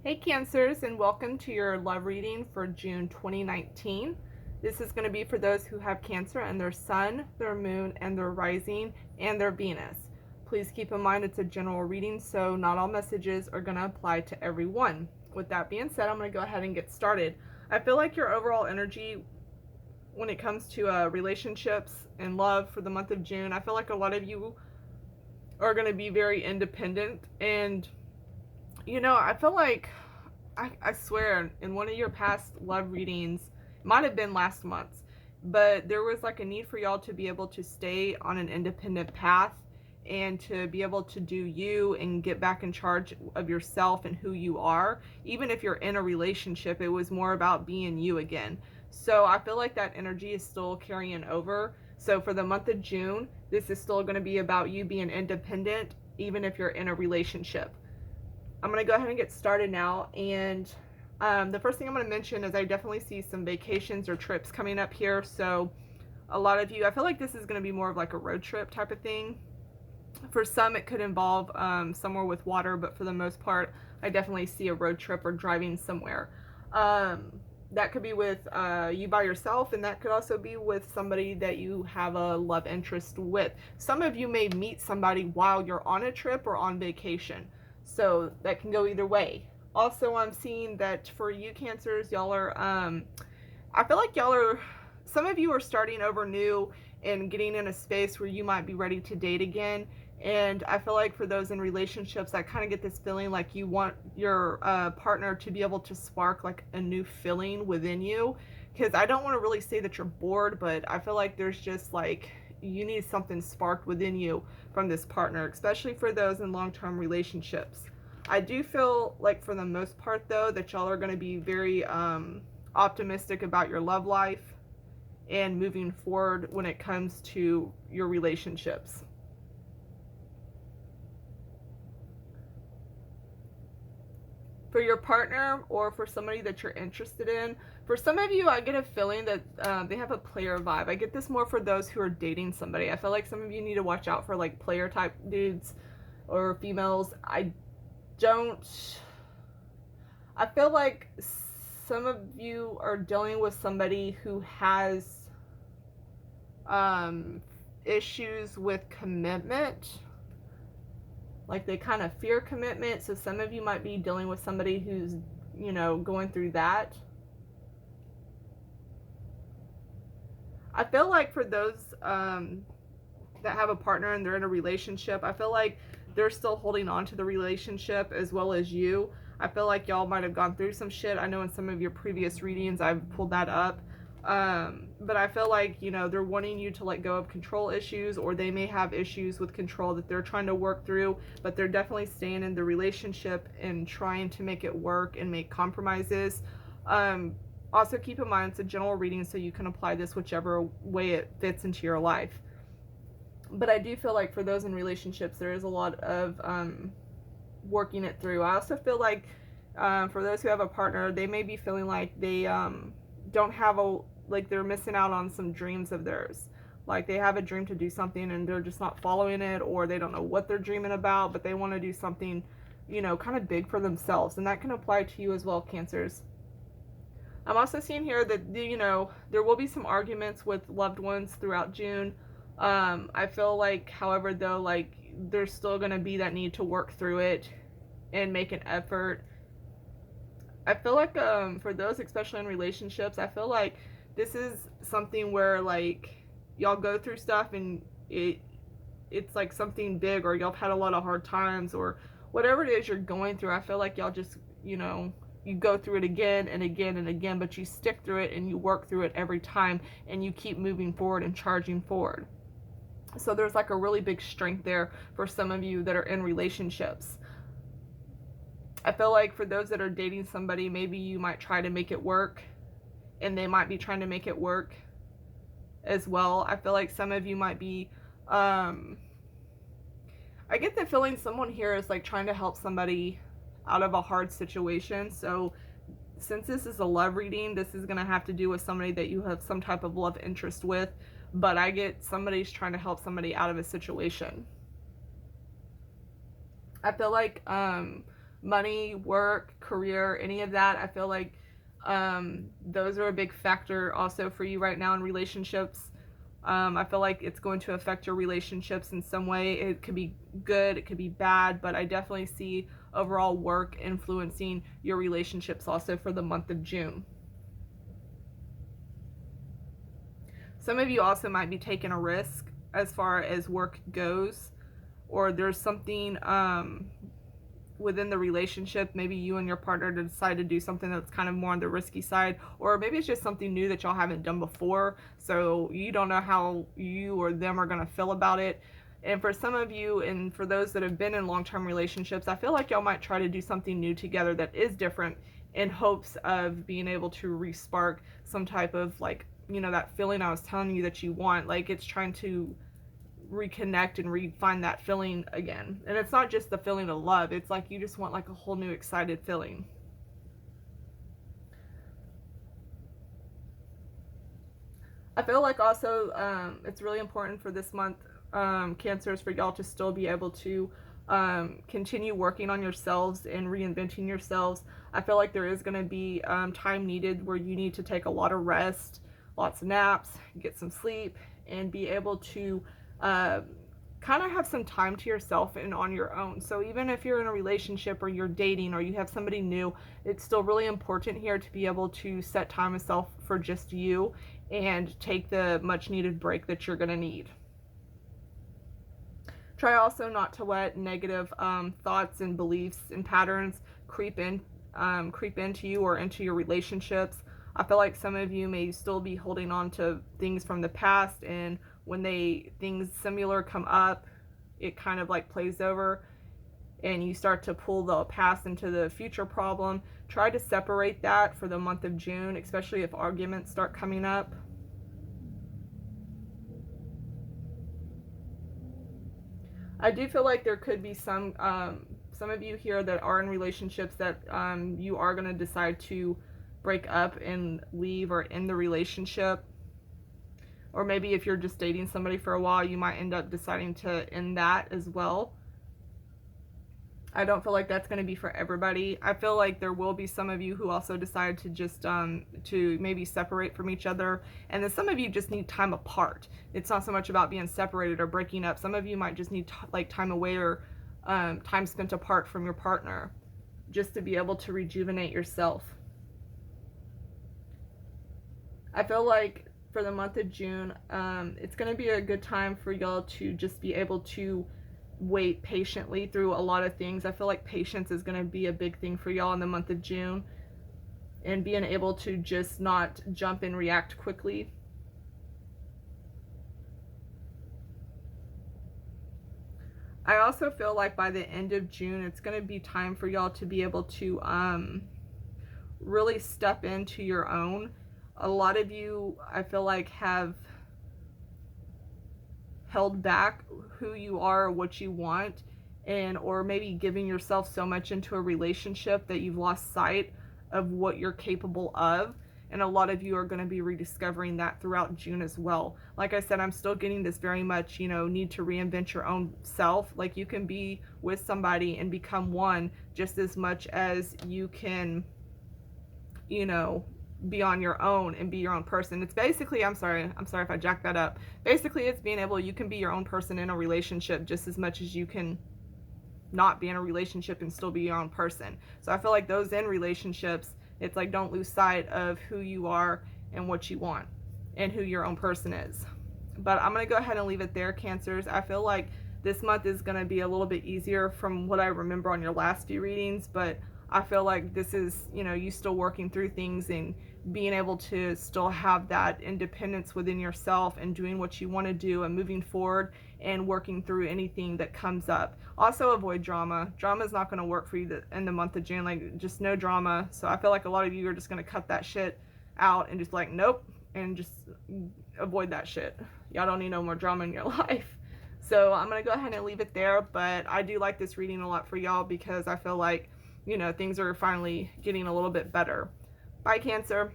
Hey Cancers, and welcome to your love reading for June 2019. This is going to be for those who have Cancer and their Sun, their Moon, and their Rising, and their Venus. Please keep in mind it's a general reading, so not all messages are going to apply to everyone. With that being said, I'm going to go ahead and get started. I feel like your overall energy when it comes to relationships and love for the month of June, I feel like a lot of you are going to be very independent, and I feel like I swear in one of your past love readings, it might have been last month, but there was like a need for y'all to be able to stay on an independent path and to be able to do you and get back in charge of yourself and who you are. Even if you're in a relationship, it was more about being you again. So I feel like that energy is still carrying over. So for the month of June, this is still going to be about you being independent, even if you're in a relationship. I'm going to go ahead and get started now. And the first thing I'm going to mention is I definitely see some vacations or trips coming up here. So a lot of you, I feel like this is going to be more of like a road trip type of thing. For some, it could involve somewhere with water, but for the most part, I definitely see a road trip or driving somewhere. That could be with you by yourself, and that could also be with somebody that you have a love interest with. Some of you may meet somebody while you're on a trip or on vacation. So that can go either way. Also, I'm seeing that for you Cancers, y'all are, I feel like some of you are starting over new and getting in a space where you might be ready to date again. And I feel like for those in relationships, I kind of get this feeling like you want your partner to be able to spark like a new feeling within you. Because I don't want to really say that you're bored, but I feel like there's just like you need something sparked within you from this partner, especially for those in long-term relationships. I do feel like for the most part though that y'all are going to be very optimistic about your love life and moving forward when it comes to your relationships. For your partner or for somebody that you're interested in, for some of you, I get a feeling that they have a player vibe. I get this more for those who are dating somebody. I feel like some of you need to watch out for like player type dudes or females. I feel like some of you are dealing with somebody who has issues with commitment. Like they kind of fear commitment. So some of you might be dealing with somebody who's, going through that. I feel like for those that have a partner and they're in a relationship, I feel like they're still holding on to the relationship as well as you. I feel like y'all might have gone through some shit. I know in some of your previous readings I've pulled that up. But I feel like, they're wanting you to let go of control issues, or they may have issues with control that they're trying to work through, but they're definitely staying in the relationship and trying to make it work and make compromises. Also keep in mind it's a general reading, so you can apply this whichever way it fits into your life. But I do feel like for those in relationships, there is a lot of working it through. I also feel like for those who have a partner, they may be feeling like they don't have they're missing out on some dreams of theirs. Like they have a dream to do something and they're just not following it, or they don't know what they're dreaming about, but they want to do something, kind of big for themselves. And that can apply to you as well, Cancers. I'm also seeing here that, there will be some arguments with loved ones throughout June. I feel like, however, though, like there's still going to be that need to work through it and make an effort. I feel like for those, especially in relationships, I feel like this is something where like y'all go through stuff and it's like something big, or y'all have had a lot of hard times, or whatever it is you're going through. I feel like y'all just, you go through it again and again and again, but you stick through it and you work through it every time and you keep moving forward and charging forward. So there's like a really big strength there for some of you that are in relationships. I feel like for those that are dating somebody, maybe you might try to make it work and they might be trying to make it work as well. I feel like some of you might be, I get the feeling someone here is like trying to help somebody out of a hard situation. So since this is a love reading, this is going to have to do with somebody that you have some type of love interest with. But I get somebody's trying to help somebody out of a situation. I feel like money, work, career, any of that. I feel like those are a big factor also for you right now in relationships. I feel like it's going to affect your relationships in some way. It could be good, it could be bad, but I definitely see overall work influencing your relationships also for the month of June. Some of you also might be taking a risk as far as work goes, or there's something within the relationship, maybe you and your partner decide to do something that's kind of more on the risky side, or maybe it's just something new that y'all haven't done before, so you don't know how you or them are going to feel about it. And for some of you, and for those that have been in long-term relationships, I feel like y'all might try to do something new together that is different in hopes of being able to re-spark some type of, like, you know, that feeling I was telling you that you want. Like, it's trying to reconnect and refine that feeling again. And it's not just the feeling of love, it's like you just want like a whole new excited feeling. I feel like also it's really important for this month, Cancers, for y'all to still be able to continue working on yourselves and reinventing yourselves. I feel like there is going to be time needed where you need to take a lot of rest, lots of naps, get some sleep, and be able to kind of have some time to yourself and on your own. So even if you're in a relationship or you're dating or you have somebody new, it's still really important here to be able to set time aside for just you and take the much needed break that you're going to need. Try also not to let negative thoughts and beliefs and patterns creep into you or into your relationships. I feel like some of you may still be holding on to things from the past, and when things similar come up, it kind of like plays over and you start to pull the past into the future problem. Try to separate that for the month of June, especially if arguments start coming up. I do feel like there could be some of you here that are in relationships that you are going to decide to break up and leave or end the relationship. Or maybe if you're just dating somebody for a while, you might end up deciding to end that as well. I don't feel like that's going to be for everybody. I feel like there will be some of you who also decide to just to maybe separate from each other, and then some of you just need time apart. It's not so much about being separated or breaking up. Some of you might just need like time away or time spent apart from your partner, just to be able to rejuvenate yourself. I feel like for the month of June, it's going to be a good time for y'all to just be able to wait patiently through a lot of things. I feel like patience is going to be a big thing for y'all in the month of June, and being able to just not jump and react quickly. I also feel like by the end of June, it's going to be time for y'all to be able to really step into your own. A lot of you, I feel like, have held back who you are or what you want, and or maybe giving yourself so much into a relationship that you've lost sight of what you're capable of. And a lot of you are going to be rediscovering that throughout June as well. Like I said, I'm still getting this very much, need to reinvent your own self. Like, you can be with somebody and become one just as much as you can, be on your own and be your own person. It's basically, I'm sorry if I jacked that up. Basically, it's being able, you can be your own person in a relationship just as much as you can not be in a relationship and still be your own person. So I feel like those in relationships, it's like, don't lose sight of who you are and what you want and who your own person is. But I'm going to go ahead and leave it there, Cancers. I feel like this month is going to be a little bit easier from what I remember on your last few readings, but I feel like this is, you still working through things and being able to still have that independence within yourself and doing what you want to do and moving forward and working through anything that comes up. Also, avoid drama. Drama is not going to work for you in the month of June. Like, just no drama. So I feel like a lot of you are just going to cut that shit out and just like, nope, and just avoid that shit. Y'all don't need no more drama in your life. So I'm going to go ahead and leave it there. But I do like this reading a lot for y'all because I feel like, things are finally getting a little bit better. Bye, Cancer.